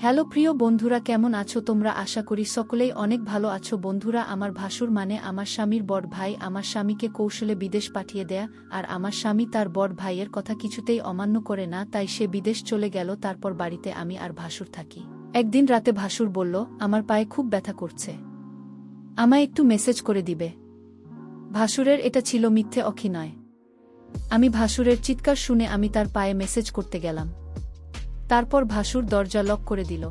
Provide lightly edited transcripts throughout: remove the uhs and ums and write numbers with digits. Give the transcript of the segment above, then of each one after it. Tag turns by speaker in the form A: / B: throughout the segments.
A: Hello প্রিয় বন্ধুরা, কেমন আছো তোমরা? আশা করি সকলেই অনেক ভালো আছো। বন্ধুরা, আমার ভাসুর মানে আমার স্বামীর বড় ভাই আমার স্বামীকে কৌশলে বিদেশ পাঠিয়ে দেয়া, আর আমার স্বামী তার বড় ভাইয়ের কথা কিছুতেই অমান্য করে না, তাই সে বিদেশ চলে গেল। তারপর বাড়িতে আমি আর ভাসুর থাকি। একদিন রাতে ভাসুর বলল, আমার পায়ে খুব ব্যথা করছে, আমায় একটু মেসেজ করে দিবে। ভাসুরের এটা ছিল মিথ্যে অভিনয়। আমি ভাসুরের চিৎকার শুনে আমি তার পায়ে মেসেজ করতে গেলাম। তারপর ভাসুর দরজা লক করে দিল।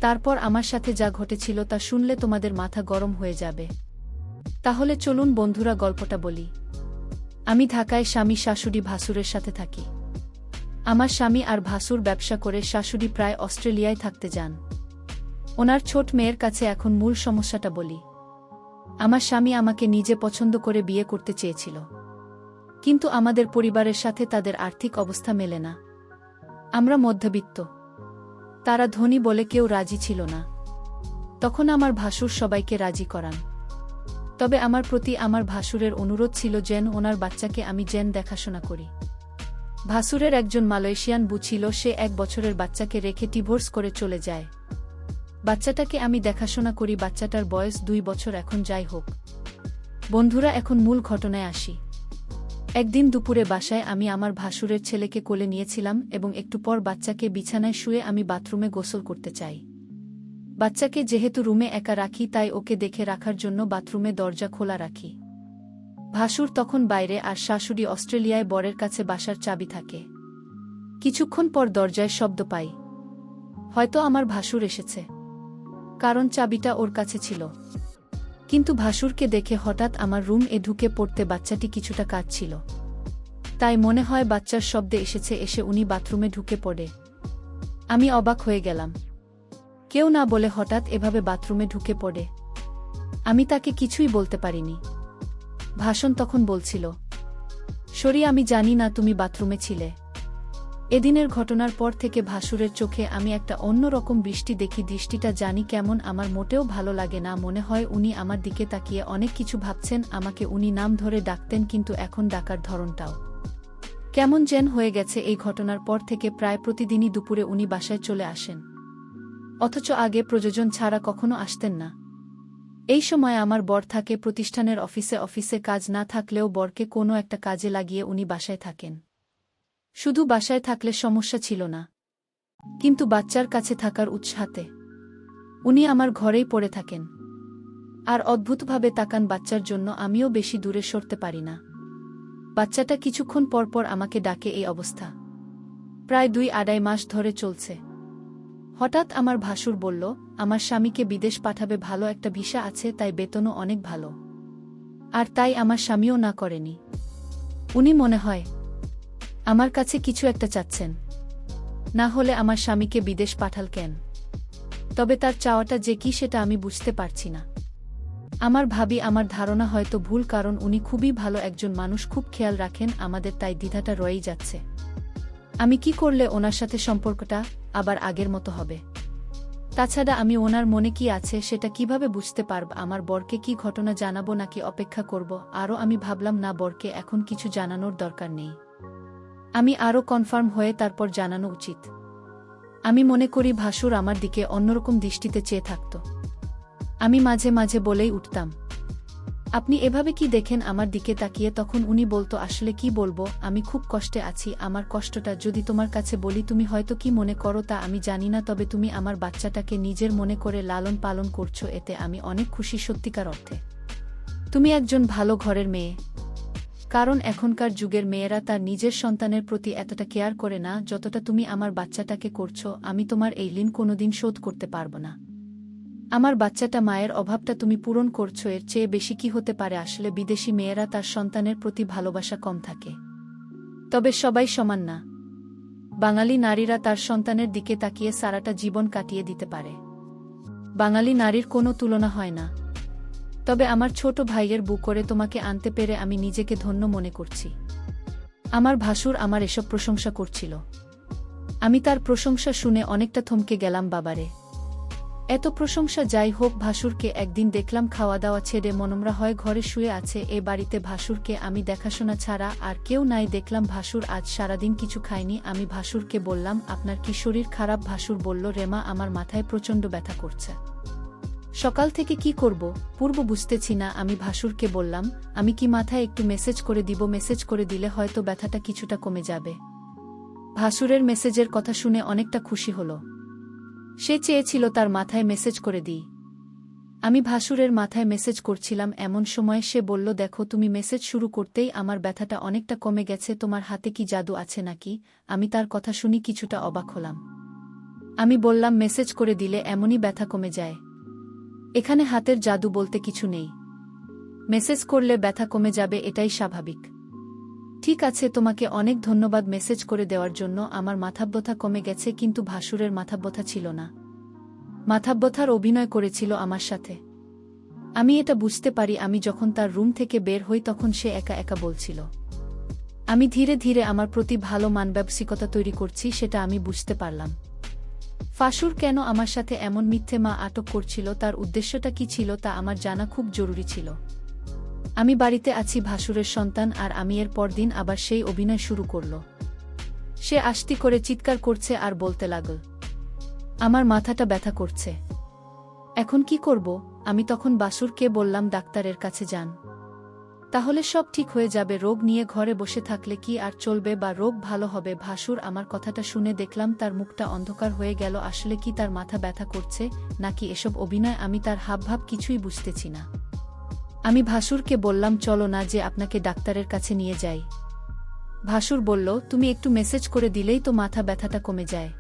A: তারপর আমার সাথে যা ঘটেছিল তা শুনলে তোমাদের মাথা গরম হয়ে যাবে। তাহলে চলুন বন্ধুরা, গল্পটা বলি। আমি ঢাকায় স্বামী শাশুড়ি ভাসুরের সাথে থাকি। আমার স্বামী আর ভাসুর ব্যবসা করে, শাশুড়ি প্রায় অস্ট্রেলিয়ায় থাকতে যান। ওনার ছোট মেয়ের কাছে এখন মূল সমস্যাটা বলি। আমার স্বামী আমাকে নিজে পছন্দ করে বিয়ে করতে চেয়েছিল, কিন্তু আমাদের পরিবারের সাথে তাদের আর্থিক অবস্থা মেলে না। আমরা মধ্যবিত্ত, তারা ধনী বলে কেউ রাজি ছিল না। তখন আমার ভাসুর সবাইকে রাজি করান। তবে আমার প্রতি আমার ভাসুরের অনুরোধ ছিল যেন ওনার বাচ্চাকে আমি যেন দেখাশোনা করি। ভাসুরের একজন মালয়েশিয়ান বউ ছিল, সে 1 বছরের বাচ্চাকে রেখে ডিভোর্স করে চলে যায়। বাচ্চাটাকে আমি দেখাশোনা করি। বাচ্চাটার বয়স 2 বছর এখন। যাই হোক বন্ধুরা, এখন মূল ঘটনায় আসি। একদিন দুপুরে বাসায় আমি আমার ভাসুরের ছেলেকে কোলে নিয়েছিলাম এবং একটু পর বাচ্চাকে বিছানায় শুয়ে আমি বাথরুমে গোসল করতে চাই। বাচ্চাকে যেহেতু রুমে একা রাখি, তাই ওকে দেখে রাখার জন্য বাথরুমে দরজা খোলা রাখি। ভাসুর তখন বাইরে আর শাশুড়ি অস্ট্রেলিয়ায় বরের কাছে বাসার চাবি থাকে। কিছুক্ষণ পর দরজায় শব্দ পাই। হয়তো আমার ভাসুর এসেছে, কারণ চাবিটা ওর কাছে ছিল। কিন্তু ভাসুরকে দেখে হঠাৎ আমার রুম-এ ঢুকে পড়তে বাচ্চাটি কিছুটা কাঁদছিল, তাই মনে হয় বাচ্চার শব্দে এসে উনি বাথরুমে ঢুকে পড়ে। আমি অবাক হয়ে গেলাম। কেউ না বলে হঠাৎ এভাবে বাথরুমে ঢুকে পড়ে। আমি তাকে কিছুই বলতে পারিনি। ভাষণ তখন বলছিল, সরি, আমি জানি না তুমি বাথরুমে ছিলে। এদিনের ঘটনার পর থেকে ভাসুরের চোখে আমি একটা অন্যরকম দৃষ্টি দেখি। দৃষ্টিটা জানি কেমন, আমার মোটেও ভালো লাগে না। মনে হয় উনি আমার দিকে তাকিয়ে অনেক কিছু ভাবছেন। আমাকে উনি নাম ধরে ডাকতেন, কিন্তু এখন ডাকার ধরনটাও কেমন যেন হয়ে গেছে। এই ঘটনার পর থেকে প্রায় প্রতিদিনই দুপুরে উনি বাসায় চলে আসেন, অথচ আগে প্রয়োজন ছাড়া কখনো আসতেন না। এই সময় আমার বর থাকে প্রতিষ্ঠানের অফিসে কাজ না থাকলেও বরকে কোনো একটা কাজে লাগিয়ে উনি বাসায় থাকেন। শুধু বাসায় থাকলে সমস্যা ছিল না, কিন্তু বাচ্চার কাছে থাকার উৎসাহতে উনি আমার ঘরেই পড়ে থাকেন আর অদ্ভুতভাবে তাকান বাচ্চার জন্য। আমিও বেশি দূরে সরতে পারি না। বাচ্চাটা কিছুক্ষণ পরপর আমাকে ডাকে। এই অবস্থা প্রায় 2-2.5 মাস ধরে চলছে। হঠাৎ আমার ভাসুর বলল, আমার স্বামীকে বিদেশ পাঠাবে, ভালো একটা ভিসা আছে, তাই বেতনও অনেক ভালো। আর তাই আমার স্বামীও না করেনি। উনি মনে হয় আমার কাছে কিছু একটা চাচ্ছেন, না হলে আমার স্বামীকে বিদেশ পাঠাল কেন? তবে তার চাওয়াটা যে কি সেটা আমি বুঝতে পারছি না। আমার ভাবি আমার ধারণা হয়তো ভুল, কারণ উনি খুবই ভালো একজন মানুষ, খুব খেয়াল রাখেন আমাদের, তাই দ্বিধাটা রয়েই যাচ্ছে। আমি কি করলে ওনার সাথে সম্পর্কটা আবার আগের মতো হবে? তাছাড়া আমি ওনার মনে কি আছে সেটা কিভাবে বুঝতে পারব? আমার বরকে কি ঘটনা জানাবো নাকি অপেক্ষা করব? আমি ভাবলাম না, বরকে এখন কিছু জানানোর দরকার নেই। আমি আরও কনফার্ম হয়ে তারপর জানানো উচিত। আমি মনে করি ভাসুর আমার দিকে অন্যরকম দৃষ্টিতে চেয়ে থাকত। আমি মাঝে মাঝে বলেই উঠতাম, আপনি এভাবে কি দেখেন আমার দিকে তাকিয়ে? তখন উনি বলতো, আসলে কি বলবো, আমি খুব কষ্টে আছি। আমার কষ্টটা যদি তোমার কাছে বলি তুমি হয়তো কি মনে করো তা আমি জানি না, তবে তুমি আমার বাচ্চাটাকে নিজের মনে করে লালন পালন করছো, এতে আমি অনেক খুশি। সত্যিকার অর্থে তুমি একজন ভালো ঘরের মেয়ে, কারণ এখনকার যুগের মেয়েরা তার নিজের সন্তানের প্রতি এতটা কেয়ার করে না যতটা তুমি আমার বাচ্চাটাকে করছো। আমি তোমার এই ঋণ কোনোদিন শোধ করতে পারবো না। আমার বাচ্চাটা, মায়ের অভাবটা তুমি পূরণ করছো, এর চেয়ে বেশি কি হতে পারে? আসলে বিদেশি মেয়েরা তার সন্তানের প্রতি ভালোবাসা কম থাকে, তবে সবাই সমান না। বাঙালি নারীরা তার সন্তানের দিকে তাকিয়ে সারাটা জীবন কাটিয়ে দিতে পারে। বাঙালি নারীর কোনো তুলনা হয় না। তবে আমার ছোট ভাইয়ের বউ করে তোমাকে আনতে পেরে আমি নিজেকে ধন্য মনে করছি। আমার ভাসুর আমার এসব প্রশংসা করছিল। আমি তার প্রশংসা শুনে অনেকটা থমকে গেলাম। বাবারে, এত প্রশংসা যাই হোক, ভাসুরকে একদিন দেখলাম খাওয়া দাওয়া ছেড়ে মনমরা হয় ঘরে শুয়ে আছে। এ বাড়িতে ভাসুরকে আমি দেখাশোনা ছাড়া আর কেউ নাই। দেখলাম ভাসুর আজ সারাদিন কিছু খায়নি। আমি ভাসুরকে বললাম, আপনার কি শরীর খারাপ? ভাসুর বলল, রেমা, আমার মাথায় প্রচণ্ড ব্যথা করছে। সকাল থেকে কি করব পূর্ব বুঝতেছি না। আমি ভাসুরকে বললাম, আমি কি মাথায় একটু মেসেজ করে দিব? মেসেজ করে দিলে হয়তো ব্যথাটা কিছুটা কমে যাবে। ভাসুরের মেসেজের কথা শুনে অনেকটা খুশি হলো। সে চেয়েছিল তার মাথায় মেসেজ করে দিই। আমি ভাসুরের মাথায় মেসেজ করছিলাম, এমন সময় সে বলল, দেখো, তুমি মেসেজ শুরু করতেই আমার ব্যথাটা অনেকটা কমে গেছে। তোমার হাতে কি জাদু আছে নাকি? আমি তার কথা শুনি কিছুটা অবাক হলাম। আমি বললাম, মেসেজ করে দিলে এমনই ব্যথা কমে যায়? এখানে হাতের জাদু বলতে কিছু নেই। মেসেজ করলে ব্যথা কমে যাবে, এটাই স্বাভাবিক। ঠিক আছে, তোমাকে অনেক ধন্যবাদ মেসেজ করে দেওয়ার জন্য। আমার মাথাব্যথা কমে গেছে। কিন্তু ভাসুরের মাথাব্যথা ছিল না। মাথাব্যথার অভিনয় করেছিল আমার সাথে। আমি এটা বুঝতে পারি। আমি যখন তার রুম থেকে বের হই তখন সে একা একা বলছিল। আমি ধীরে ধীরে আমার প্রতি ভালো মানবাবসিকতা তৈরি করছি, সেটা আমি বুঝতে পারলাম। ভাসুর কেন আমার সাথে এমন মিথ্যে আটক করছিল, তার উদ্দেশ্যটা কি ছিল, তা আমার জানা খুব জরুরি ছিল। আমি বাড়িতে আছি, ভাসুরের সন্তান, আর আমি এর পরদিন আবার সেই অভিনয় শুরু করল। সে আস্তি করে চিৎকার করছে আর বলতে লাগল, আমার মাথাটা ব্যথা করছে। এখন কি করব? আমি তখন ভাসুরকে বললাম, ডাক্তারের কাছে যান, তাহলে সব ঠিক হয়ে যাবে। রোগ নিয়ে ঘরে বসে থাকলে কি আর চলবে, বা রোগ ভালো হবে? ভাসুর আমার কথাটা শুনে দেখলাম তার মুখটা অন্ধকার হয়ে গেল। আসলে কি তার মাথা ব্যথা করছে নাকি এসব অভিনয়? আমি তার হাবভাব কিছুই বুঝতেছি না। আমি ভাসুরকে বললাম, চলো না, যে আপনাকে ডাক্তারের কাছে নিয়ে যাই। ভাসুর বলল, তুমি একটু মেসেজ করে দিলেই তো মাথা ব্যথাটা কমে যায়।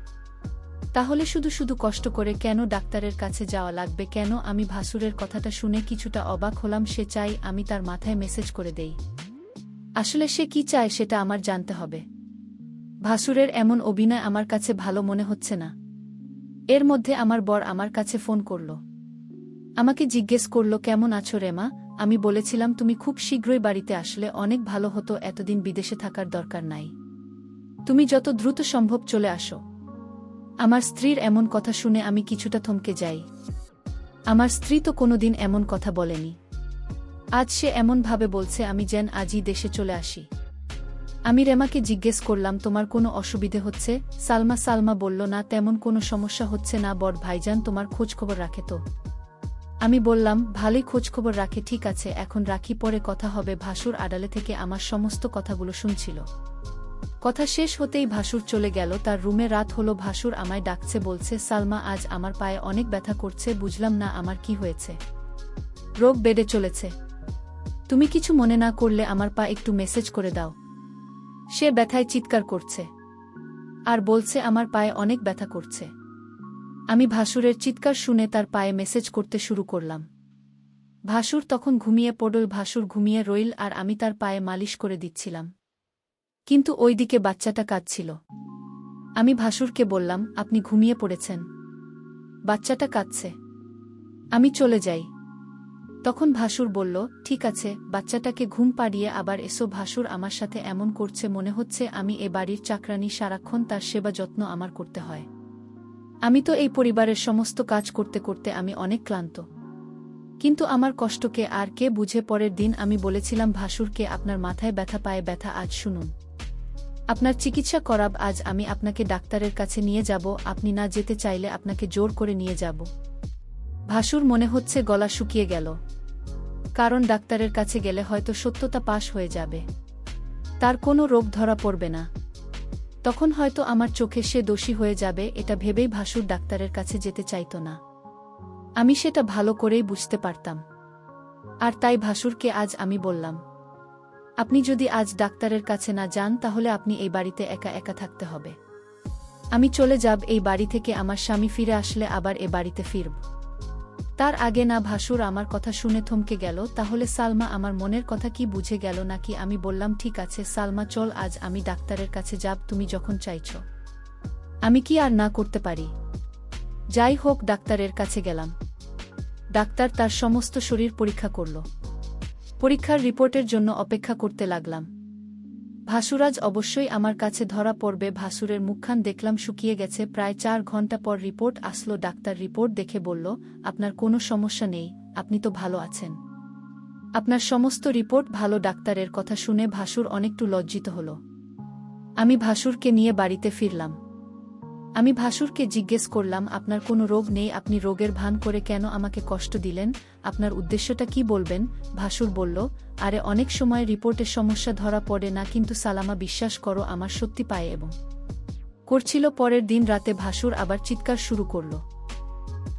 A: তাহলে শুধু শুধু কষ্ট করে কেন ডাক্তারের কাছে যাওয়া লাগবে কেন? আমি ভাসুরের কথাটা শুনে কিছুটা অবাক হলাম। সে চাই আমি তার মাথায় মেসেজ করে দেই। আসলে সে কি চায় সেটা আমার জানতে হবে। ভাসুরের এমন অভিনয় আমার কাছে ভালো মনে হচ্ছে না। এর মধ্যে আমার বর আমার কাছে ফোন করল। আমাকে জিজ্ঞেস করল, কেমন আছো রেমা? আমি বলেছিলাম, তুমি খুব শীঘ্রই বাড়িতে আসলে অনেক ভালো হতো। এতদিন বিদেশে থাকার দরকার নাই। তুমি যত দ্রুত সম্ভব চলে আসো। আমার স্ত্রীর এমন কথা শুনে আমি কিছুটা থমকে যাই। আমার স্ত্রী তো কোনোদিন এমন কথা বলেনি। আজ সে এমনভাবে বলছে আমি যেন আজই দেশে চলে আসি। আমি রেমাকে জিজ্ঞেস করলাম, তোমার কোনো অসুবিধে হচ্ছে? সালমা বলল, না, তেমন কোনো সমস্যা হচ্ছে না। বড় ভাইজান তোমার খোঁজখবর রাখে তো? আমি বললাম, ভালোই খোঁজখবর রাখে। ঠিক আছে, এখন রাখি, পরে কথা হবে। ভাসুর আড়ালে থেকে আমার সমস্ত কথাগুলো শুনছিল। কথা শেষ হতেই ভাসুর চলে গেল তার রুমে। রাত হলো, ভাসুর আমায় ডাকছে, বলছে, সালমা, আজ আমার পায়ে অনেক ব্যথা করছে। বুঝলাম না আমার কি হয়েছে। রোগ বেড়ে চলেছে। তুমি কিছু মনে না করলে আমার পা একটু মেসেজ করে দাও। সে ব্যথায় চিৎকার করছে আর বলছে আমার পায়ে অনেক ব্যথা করছে। আমি ভাসুরের চিৎকার শুনে তার পায়ে মেসেজ করতে শুরু করলাম। ভাসুর তখন ঘুমিয়ে পড়ল। ভাসুর ঘুমিয়ে রইল আর আমি তার পায়ে মালিশ করে দিচ্ছিলাম। কিন্তু ওইদিকে বাচ্চাটা কাঁদছিল। আমি ভাসুরকে বললাম, আপনি ঘুমিয়ে পড়েছেন? বাচ্চাটা কাঁদছে, আমি চলে যাই। তখন ভাসুর বলল, ঠিক আছে, বাচ্চাটাকে ঘুম পাড়িয়ে আবার এসো। ভাসুর আমার সাথে এমন করছে মনে হচ্ছে আমি এ বাড়ির চাকরানী, সারাক্ষণ তার সেবা যত্ন আমার করতে হয়। আমি তো এই পরিবারের সমস্ত কাজ করতে করতে আমি অনেক ক্লান্ত। কিন্তু আমার কষ্টকে আর কে বুঝে? পরের দিন আমি বলেছিলাম ভাসুরকে, আপনার মাথায় ব্যথা, পায়ে ব্যথা, আজ শুনুন, আপনার চিকিৎসা করাব। আজ আমি আপনাকে ডাক্তারের কাছে নিয়ে যাব। আপনি না যেতে চাইলে আপনাকে জোর করে নিয়ে যাব। ভাসুর মনে হচ্ছে গলা শুকিয়ে গেল, কারণ ডাক্তারের কাছে গেলে হয়তো সত্যতা পাশ হয়ে যাবে, তার কোনো রোগ ধরা পড়বে না। তখন হয়তো আমার চোখে সে দোষী হয়ে যাবে। এটা ভেবেই ভাসুর ডাক্তারের কাছে যেতে চাইত না। আমি সেটা ভালো করেই বুঝতে পারতাম। আর তাই ভাসুরকে আজ আমি বললাম, আপনি যদি আজ ডাক্তারের কাছে না যান তাহলে আপনি এই বাড়িতে একা একা থাকতে হবে। আমি চলে যাব এই বাড়ি থেকে। আমার স্বামী ফিরে আসলে আবার এ বাড়িতে ফিরব। তার আগে না। ভাসুর আমার কথা শুনে থমকে গেল। তাহলে সালমা আমার মনের কথা কি বুঝে গেল নাকি? আমি বললাম, ঠিক আছে সালমা, চল, আজ আমি ডাক্তারের কাছে যাব। তুমি যখন চাইছ, আমি কি আর না করতে পারি? যাই হোক, ডাক্তারের কাছে গেলাম। ডাক্তার তার সমস্ত শরীর পরীক্ষা করল। পরীক্ষার রিপোর্টের জন্য অপেক্ষা করতে লাগলাম। ভাসুরাজ অবশ্যই আমার কাছে ধরা পড়বে। ভাসুরের মুখখান দেখলাম শুকিয়ে গেছে। প্রায় 4 ঘন্টা পর রিপোর্ট আসলো। ডাক্তার রিপোর্ট দেখে বলল, আপনার কোনো সমস্যা নেই, আপনি তো ভালো আছেন। আপনার সমস্ত রিপোর্ট ভালো। ডাক্তারের কথা শুনে ভাসুর অনেকটু লজ্জিত হল। আমি ভাসুরকে নিয়ে বাড়িতে ফিরলাম। আমি ভাসুরকে জিজ্ঞেস করলাম, আপনার কোনো রোগ নেই, আপনি রোগের ভান করে কেন আমাকে কষ্ট দিলেন? আপনার উদ্দেশ্যটা কি বলবেন? ভাসুর বলল, আরে অনেক সময় রিপোর্টের সমস্যা ধরা পড়ে না, কিন্তু সালামা বিশ্বাস করো আমার সত্যি পায়ে এবং করছিল। পরের দিন রাতে ভাসুর আবার চিৎকার শুরু করল।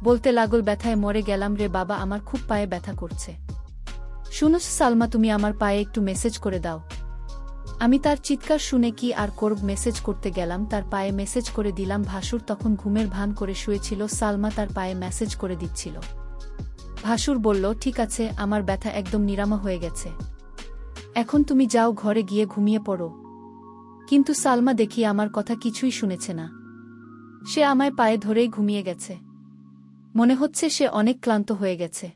A: বলতে লাগল, ব্যথায় মরে গেলাম রে বাবা, আমার খুব পায়ে ব্যথা করছে। শুনো সালমা, তুমি আমার পায়ে একটু মেসেজ করে দাও। আমি তার চিৎকার শুনে কি আর করব, মেসেজ করতে গেলাম, তার পায়ে মেসেজ করে দিলাম। ভাসুর তখন ঘুমের ভান করে শুয়েছিল। সালমা তার পায়ে মেসেজ করে দিচ্ছিল। ভাসুর বলল, ঠিক আছে, আমার ব্যথা একদম নিরাময় হয়ে গেছে, এখন তুমি যাও, ঘরে গিয়ে ঘুমিয়ে পড়ো। কিন্তু সালমা দেখি আমার কথা কিছুই শুনেছে না। সে আমায় পায়ে ধরেই ঘুমিয়ে গেছে। মনে হচ্ছে সে অনেক ক্লান্ত হয়ে গেছে।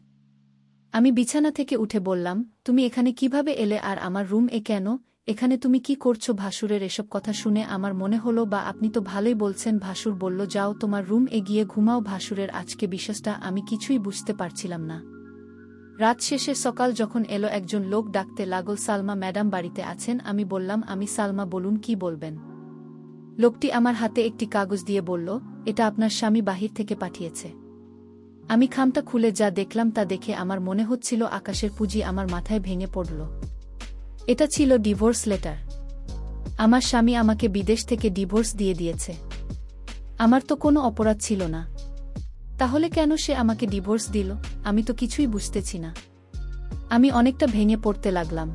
A: আমি বিছানা থেকে উঠে বললাম, তুমি এখানে কিভাবে এলে, আর আমার রুম এ কেন? এখানে তুমি কি করছো? ভাসুরের এসব কথা শুনে আমার মনে হলো, বা আপনি তো ভালোই বলছেন। ভাসুর বলল, যাও তোমার রুম এ গিয়ে ঘুমাও। ভাসুরের আজকে বিশ্বাসটা আমি কিছুই বুঝতে পারছিলাম না। রাত শেষে সকাল যখন এলো, একজন লোক ডাকতে লাগল, সালমা ম্যাডাম বাড়িতে আছেন? আমি বললাম, আমি সালমা, বলুন কি বলবেন। লোকটি আমার হাতে একটি কাগজ দিয়ে বলল, এটা আপনার স্বামী বাহির থেকে পাঠিয়েছে। আমি খামটা খুলে যা দেখলাম তা দেখে আমার মনে হচ্ছিল আকাশের পুঁজি আমার মাথায় ভেঙে পড়ল। এটা ছিল ডিভোর্স লেটার। আমার স্বামী আমাকে বিদেশ থেকে ডিভোর্স দিয়ে দিয়েছে। আমার তো কোনো অপরাধ ছিল না, তাহলে কেন সে আমাকে ডিভোর্স দিল? আমি তো কিছুই বুঝতেছি না। আমি অনেকটা ভেঙে পড়তে লাগলাম।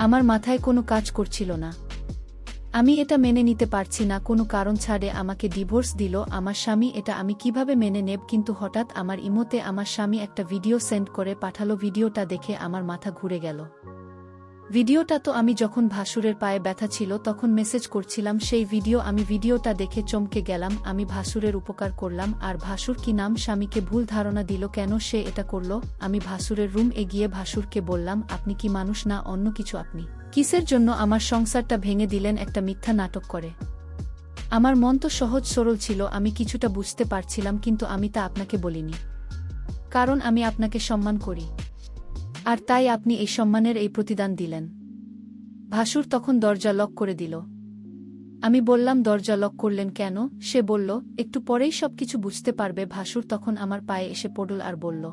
A: আমার মাথায় কোনো কাজ করছিল না। আমি এটা মেনে নিতে পারছি না, কোনো কারণ ছাড়ে আমাকে ডিভোর্স দিল আমার স্বামী, এটা আমি কিভাবে মেনে নেব? কিন্তু হঠাৎ আমার ইমোতে আমার স্বামী একটা ভিডিও সেন্ড করে পাঠালো। ভিডিওটা দেখে আমার মাথা ঘুরে গেল। ভিডিওটা তো আমি যখন ভাসুরের পায়ে ব্যথা ছিল তখন মেসেজ করছিলাম সেই ভিডিও। আমি ভিডিওটা দেখে চমকে গেলাম। আমি ভাসুরের উপকার করলাম, আর ভাসুর কি নাম স্বামীকে ভুল ধারণা দিল, কেন সে এটা করল? আমি ভাসুরের রুম এ গিয়ে ভাসুরকে বললাম, আপনি কি মানুষ না অন্য কিছু? আপনি কিসের জন্য আমার সংসারটা ভেঙে দিলেন একটা মিথ্যা নাটক করে? আমার মন তো সহজ সরল ছিল, আমি কিছুটা বুঝতে পারছিলাম, কিন্তু আমি তা আপনাকে বলিনি, কারণ আমি আপনাকে সম্মান করি, আর তাই আপনি এই সম্মানের এই প্রতিদান দিলেন। ভাসুর তখন দরজা লক করে দিল। আমি বললাম, দরজা লক করলেন কেন? সে বলল, একটু পরেই সবকিছু বুঝতে পারবে। ভাসুর তখন আমার পায়ে এসে পড়ল আর বলল,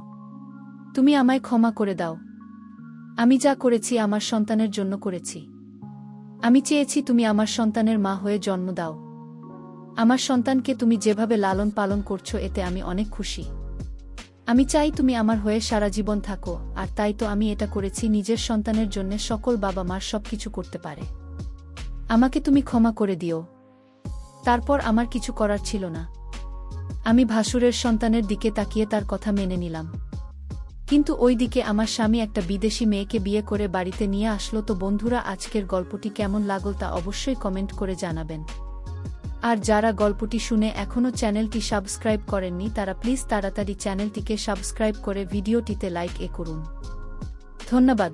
A: তুমি আমায় ক্ষমা করে দাও। আমি যা করেছি আমার সন্তানের জন্য করেছি। আমি চেয়েছি তুমি আমার সন্তানের মা হয়ে জন্ম দাও। আমার সন্তানকে তুমি যেভাবে লালন পালন করছো এতে আমি অনেক খুশি। আমি চাই তুমি আমার হয়ে সারা জীবন থাকো, আর তাই তো আমি এটা করেছি। নিজের সন্তানের জন্য সকল বাবা মার সবকিছু করতে পারে। আমাকে তুমি ক্ষমা করে দিও। তারপর আমার কিছু করার ছিল না। আমি ভাসুরের সন্তানের দিকে তাকিয়ে তার কথা মেনে নিলাম। কিন্তু ওই দিকে আমার স্বামী একটা বিদেশি মেয়েকে বিয়ে করে বাড়িতে নিয়ে আসলো। তো বন্ধুরা, আজকের গল্পটি কেমন লাগল তা অবশ্যই কমেন্ট করে জানাবেন। আর যারা গল্পটি শুনে এখনও চ্যানেলটি সাবস্ক্রাইব করেননি তারা প্লিজ তাড়াতাড়ি চ্যানেলটিকে সাবস্ক্রাইব করে ভিডিওটিতে লাইক করুন। ধন্যবাদ।